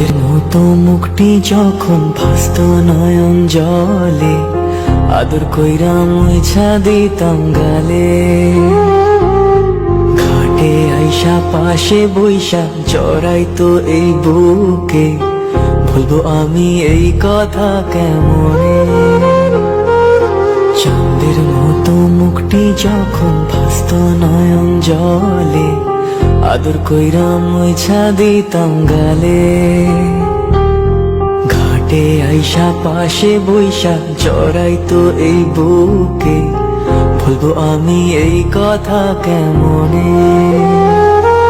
চাঁদের মতো মুখটি যখন ভাসত নয়ন জলে, আদর কইরা মুইছা দিতাম গালে। ঘাটে আইসা পাশে বইসা জড়াইতো এই বুকে, বলবো আমি এই কথা কেমনে। চাঁদের মতো মুখটি যখন ভাসত নয়ন জলে, আদর কইরা মুইছা দিতাম গালে। ঘাটে আইসা পাশে বইসা জড়াইতো এই বুকে, বলবো আমি এই কথা কেমনে।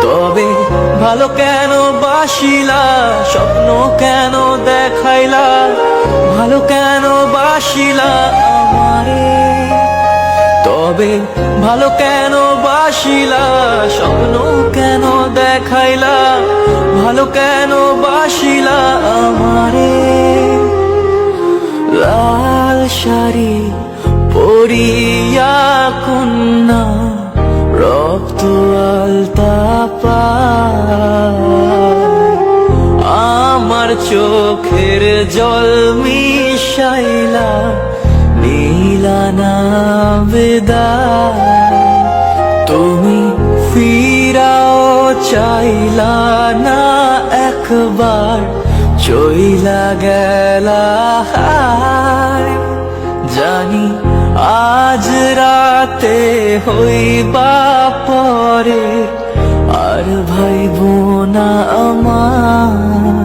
তবে ভালো কেন বাসিলা, স্বপ্ন কেন দেখাইলা, ভালো কেন বাসিলা আমারে। তবে ভালো কেন বাসিলা, স্বপ্ন কেন দেখাইলা, ভালো কেন বাসিলা আমারে। লাল শাড়ি পরিয়া কন্যা, রক্ত আলতা পায়, আমার চোখের জল মিশাইলা নীলা না বিদায়। তুমি ফিরাও চাইলা না একবার, চইলা গেলা হায়। জানি আজ রাতে হইবা পরে, আর ভাইব না আমার।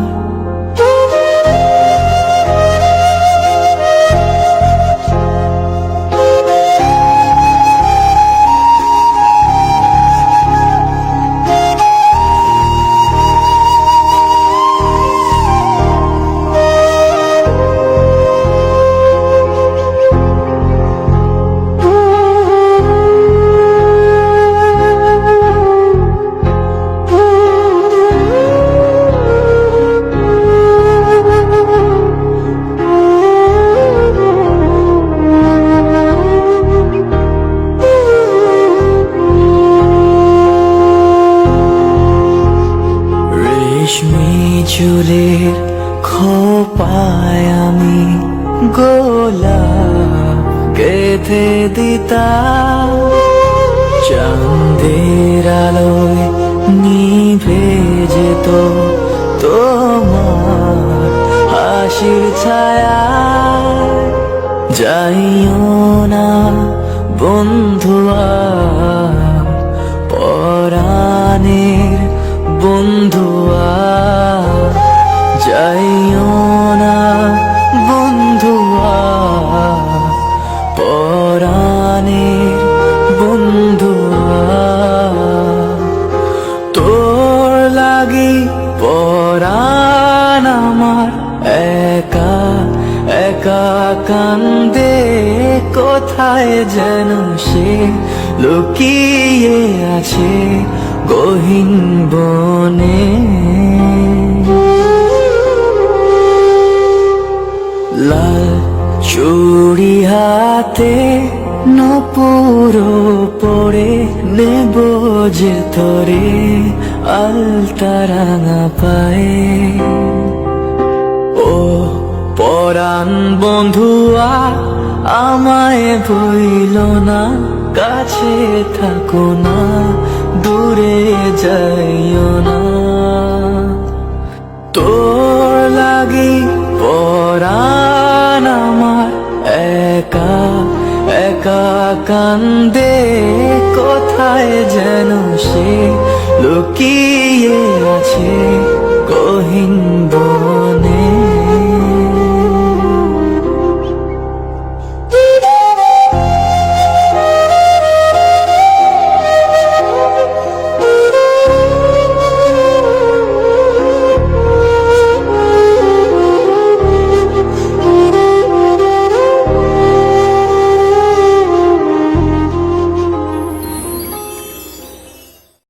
রেশমি চুলের খোপায় আমি গোলাপ গেঁথে দিতাম, চাঁদের আলোয় নিভে যেত তোমার হাসির ছায়া। যাইও না বন্ধুয়া, পরাণের বন্ধুয়া, যাইও না বন্ধুয়া, পরাণের বন্ধুয়া। তোর লাগি পরাণ আমার একা একা কান্দে, কোথায় যেন সে লুকিয়ে আছে গহীন বনে। লাল চুড়ি হাতে নূপুর পড়ে, নেব যে তোরে আলতা রাঙা পায়ে। ও পরাণ বন্ধুয়া, আমায় ভুইল না, কাছে থাকো না, দূরে যাইও না। তোর লাগি পরাণ আমার একা একা কান্দে, কোথায় যেন সে লুকিয়ে আছে গহীন বনে।